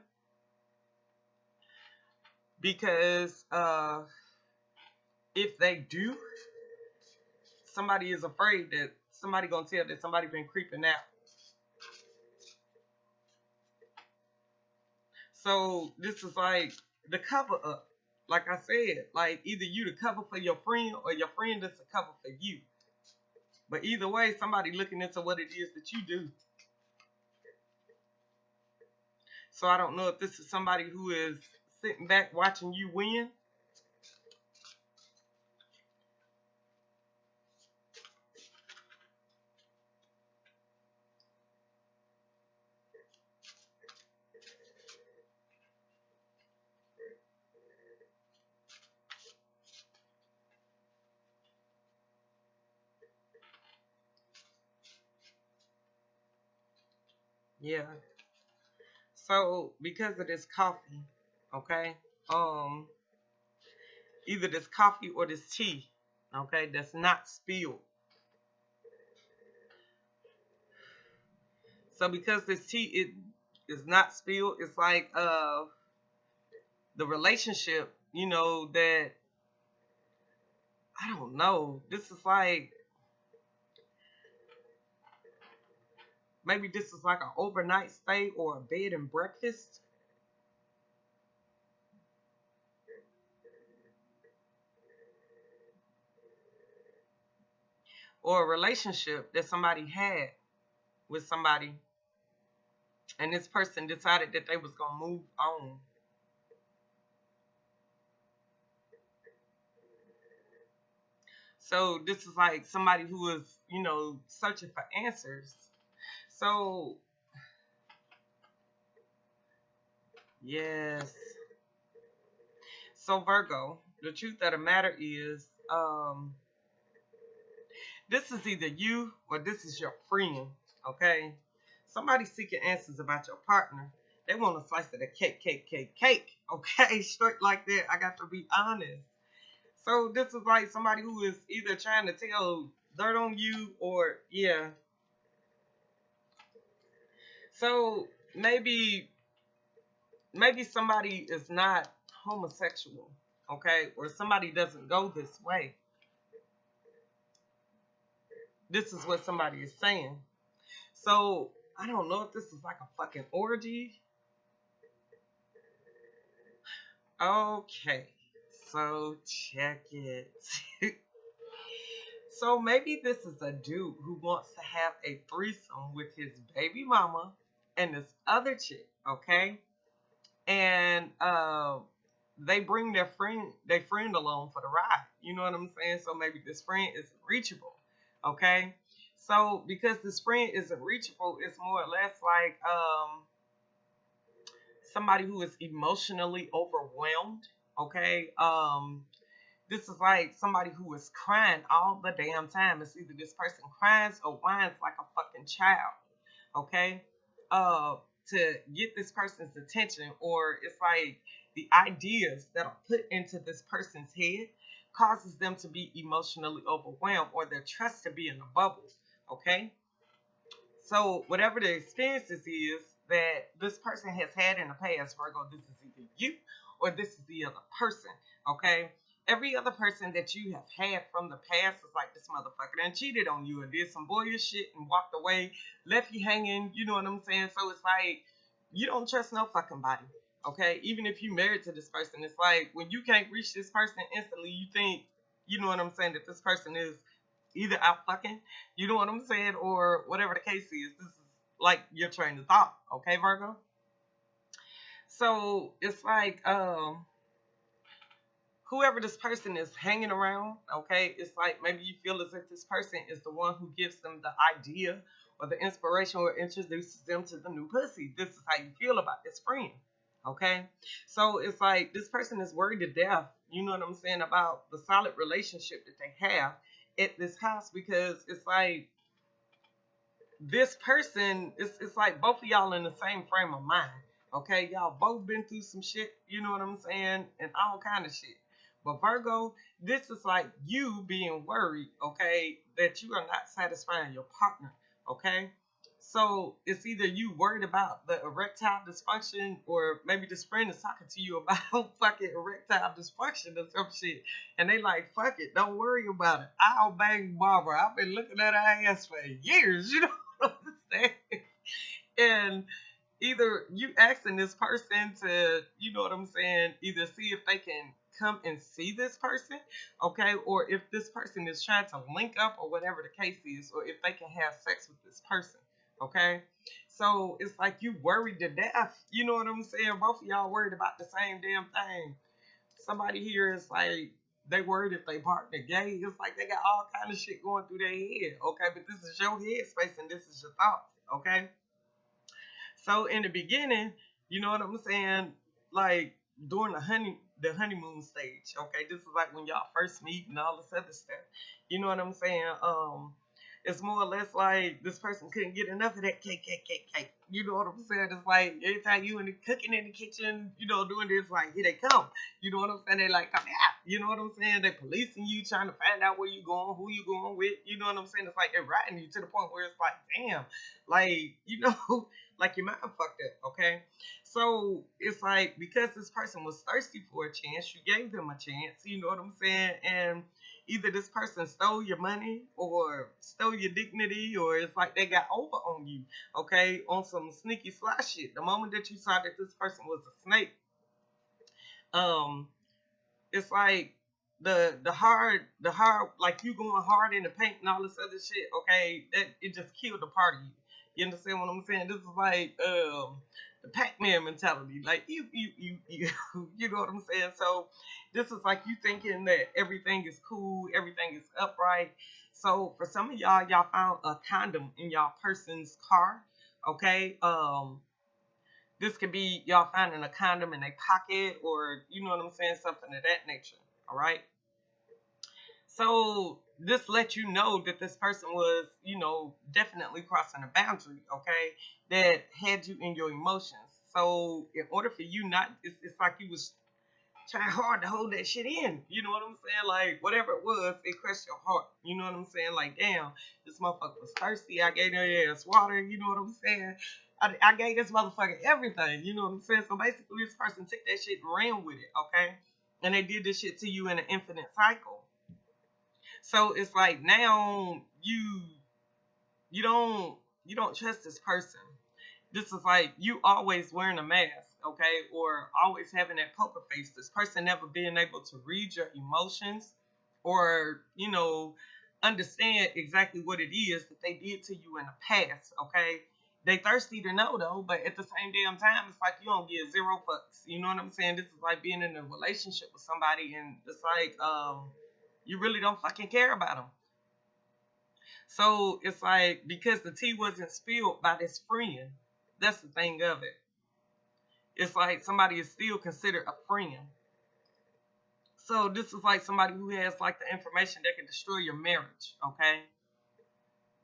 because if they do, somebody is afraid that somebody gonna tell that somebody been creeping out. So this is like the cover up. Like I said, like either you the cover for your friend or your friend is the cover for you. But either way, somebody looking into what it is that you do. So I don't know if this is somebody who is sitting back watching you win. Yeah. So because of this coffee, okay, either this coffee or this tea, okay, that's not spilled. So because this tea it is not spilled, it's like the relationship, that I don't know. This is like maybe this is like an overnight stay or a bed and breakfast. Or a relationship that somebody had with somebody and this person decided that they was gonna move on. So this is like somebody who is, searching for answers. So yes. So Virgo, the truth of the matter is, this is either you or this is your friend, okay? Somebody seeking answers about your partner. They want a slice of the cake, okay? Straight like that. I got to be honest. So this is like somebody who is either trying to tell dirt on you or yeah. So maybe somebody is not homosexual, okay? Or somebody doesn't go this way. This is what somebody is saying. So I don't know if this is like a fucking orgy. Okay, so check it. So maybe this is a dude who wants to have a threesome with his baby mama and this other chick, okay? And they bring their friend along for the ride. You know what I'm saying? So maybe this friend isn't reachable, okay? So because this friend isn't reachable, it's more or less like somebody who is emotionally overwhelmed. Okay. This is like somebody who is crying all the damn time. It's either this person cries or whines like a fucking child. Okay. Uh, to get this person's attention, or it's like the ideas that are put into this person's head causes them to be emotionally overwhelmed, or their trust to be in a bubble. Okay. So whatever the experiences is that this person has had in the past, Virgo, this is either you or this is the other person. Okay. Every other person that you have had from the past is like, this motherfucker done cheated on you and did some boyish shit and walked away, left you hanging. You know what I'm saying? So it's like you don't trust no fucking body. Okay. Even if you married to this person, it's like when you can't reach this person instantly, you think, you know what I'm saying, that this person is either out fucking, you know what I'm saying, or whatever the case is. This is like your train of thought, okay, Virgo? So it's like whoever this person is hanging around, okay, it's like maybe you feel as if this person is the one who gives them the idea or the inspiration or introduces them to the new pussy. This is how you feel about this friend, okay? So it's like this person is worried to death, you know what I'm saying, about the solid relationship that they have at this house, because it's like this person, it's like both of y'all in the same frame of mind. Okay, y'all both been through some shit, you know what I'm saying, and all kind of shit. But Virgo, this is like you being worried, okay, that you are not satisfying your partner, okay? So it's either you worried about the erectile dysfunction, or maybe this friend is talking to you about fucking erectile dysfunction or some shit. And they like, fuck it, don't worry about it. I'll bang Barbara. I've been looking at her ass for years, you know what I'm saying? And either you asking this person to, you know what I'm saying, either see if they can come and see this person, okay, or if this person is trying to link up or whatever the case is, or if they can have sex with this person, okay. So it's like you worried to death, you know what I'm saying? Both of y'all worried about the same damn thing. Somebody here is like, they worried if they partner gay. It's like they got all kind of shit going through their head, okay, but this is your head space and this is your thoughts, okay. So in the beginning, you know what I'm saying? Like during the honeymoon stage, okay, this is like when y'all first meet and all this other stuff. You know what I'm saying? It's more or less like this person couldn't get enough of that cake. You know what I'm saying? It's like every time you in the cooking in the kitchen, you know, doing this, like here they come. You know what I'm saying? They like come out. You know what I'm saying? They policing you, trying to find out where you going, who you going with. You know what I'm saying? It's like they're riding you to the point where it's like, damn, like you know, like your mind fucked up. Okay, so it's like because this person was thirsty for a chance, you gave them a chance. You know what I'm saying? And either this person stole your money or stole your dignity, or it's like they got over on you, okay, on some sneaky sly shit. The moment that you saw that this person was a snake, um, it's like the hard like you going hard in the paint and all this other shit, okay, that it just killed the part of you. You understand what I'm saying? This is like the Pac-Man mentality. Like you you know what I'm saying? So this is like you thinking that everything is cool, everything is upright. So for some of y'all found a condom in y'all person's car, okay? This could be y'all finding a condom in a pocket, or you know what I'm saying, something of that nature. All right. So this lets you know that this person was, you know, definitely crossing a boundary. Okay, that had you in your emotions. So in order for you not, it's like you was trying hard to hold that shit in. You know what I'm saying? Like whatever it was, it crushed your heart. You know what I'm saying? Like damn, this motherfucker was thirsty. I gave her ass water. You know what I'm saying? I gave this motherfucker everything. You know what I'm saying? So basically, this person took that shit and ran with it. Okay, and they did this shit to you in an infinite cycle. So it's like now you don't trust this person. This is like you always wearing a mask, okay, or always having that poker face. This person never being able to read your emotions, or understand exactly what it is that they did to you in the past, okay. They thirsty to know though, but at the same damn time, it's like you don't give zero fucks. You know what I'm saying? This is like being in a relationship with somebody, and it's like you really don't fucking care about them. So it's like because the tea wasn't spilled by this friend, that's the thing of it. it's like somebody is still considered a friend. So this is like somebody who has like the information that can destroy your marriage, okay?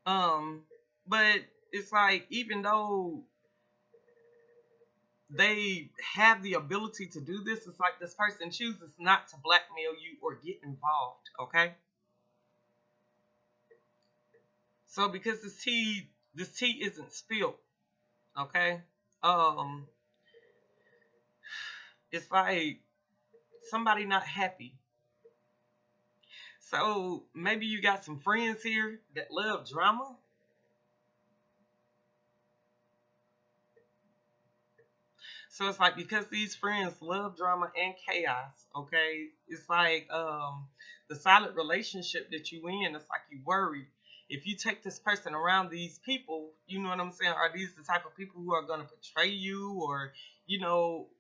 Um, but it's like even though they have the ability to do this, it's like this person chooses not to blackmail you or get involved, okay? So because this tea isn't spilled, okay? Um, it's like somebody not happy. So maybe you got some friends here that love drama. So it's like because these friends love drama and chaos, okay? It's like the solid relationship that you in, it's like you worried. If you take this person around these people, you know what I'm saying? Are these the type of people who are gonna betray you or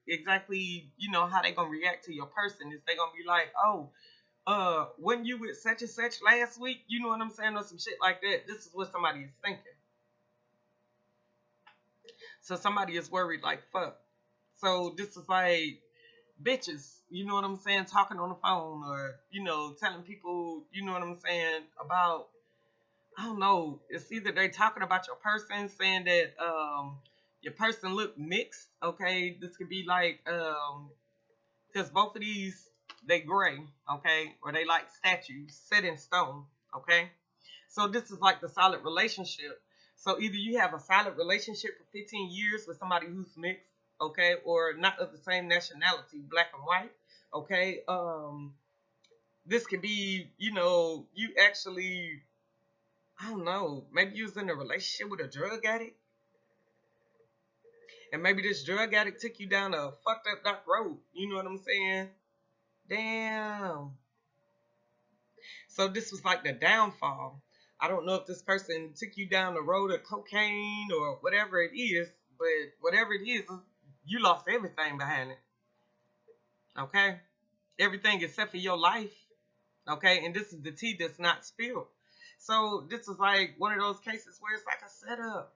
exactly, how they gonna react to your person? Is they gonna be like, oh, when you with such and such last week, you know what I'm saying, or some shit like that. This is what somebody is thinking. So somebody is worried like fuck. So this is like bitches, you know what I'm saying, talking on the phone or, telling people, you know what I'm saying, about I don't know, it's either they talking about your person, saying that your person look mixed, okay? This could be like because both of these they gray, okay, or they like statues set in stone, okay. So this is like the solid relationship. So either you have a solid relationship for 15 years with somebody who's mixed, okay, or not of the same nationality, black and white, okay. This could be, you actually, I don't know, maybe you was in a relationship with a drug addict, and maybe this drug addict took you down a fucked up dark road. You know what I'm saying? Damn. So this was like the downfall. I don't know if this person took you down the road of cocaine or whatever it is, but whatever it is, you lost everything behind it. Okay? Everything except for your life. Okay? And this is the tea that's not spilled. So this is like one of those cases where it's like a setup.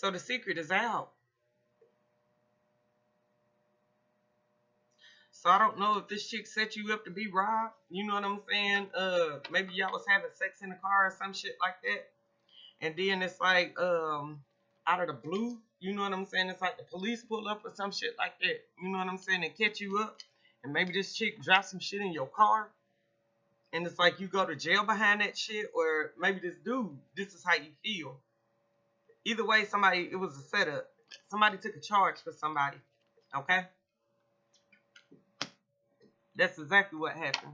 So the secret is out. So I don't know if this chick set you up to be robbed. You know what I'm saying? Maybe y'all was having sex in the car or some shit like that. And then it's like out of the blue, you know what I'm saying? It's like the police pull up or some shit like that. You know what I'm saying? And catch you up. And maybe this chick drops some shit in your car. And it's like you go to jail behind that shit. Or maybe this dude, this is how you feel. Either way, it was a setup. Somebody took a charge for somebody. Okay? That's exactly what happened.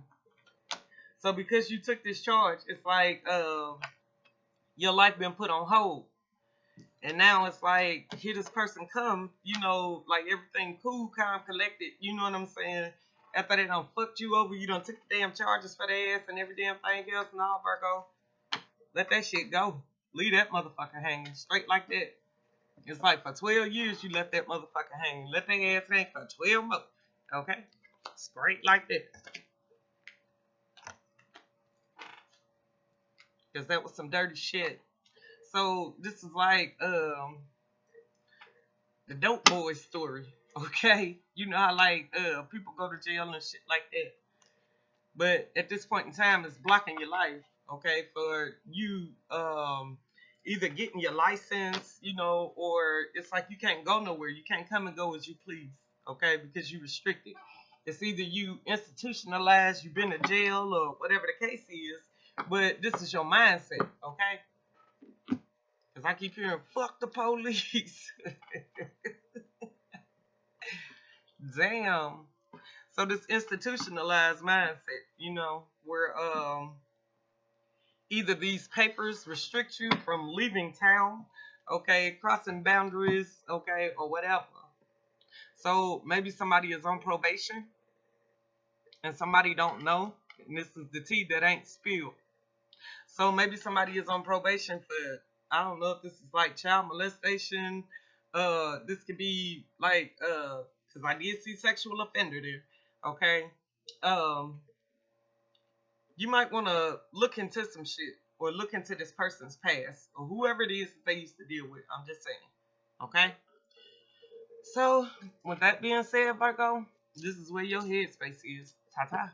So because you took this charge, it's like your life been put on hold. And now it's like, here this person come, like everything cool, calm, collected, you know what I'm saying? After they done fucked you over, you done took the damn charges for their ass and every damn thing else. Nah, Virgo, let that shit go. Leave that motherfucker hanging straight like that. It's like for 12 years you left that motherfucker hanging. Let that ass hang for 12 more. Okay? Straight like that. Because that was some dirty shit. So this is like the dope boy story. Okay? You know how like people go to jail and shit like that. But at this point in time it's blocking your life, okay, for you either getting your license, or it's like you can't go nowhere. You can't come and go as you please, okay, because you're restricted. It's either you institutionalized, you've been to jail, or whatever the case is, but this is your mindset, okay? Because I keep hearing, fuck the police. Damn. So this institutionalized mindset, where either these papers restrict you from leaving town, okay, crossing boundaries, okay, or whatever. So maybe somebody is on probation and somebody don't know, and this is the tea that ain't spilled. So maybe somebody is on probation for, I don't know if this is like child molestation. This could be like because I did see sexual offender there. Okay. You might want to look into some shit. or look into this person's past or whoever it is that they used to deal with. I'm just saying. Okay? So, with that being said, Virgo, this is where your headspace is. Ta ta.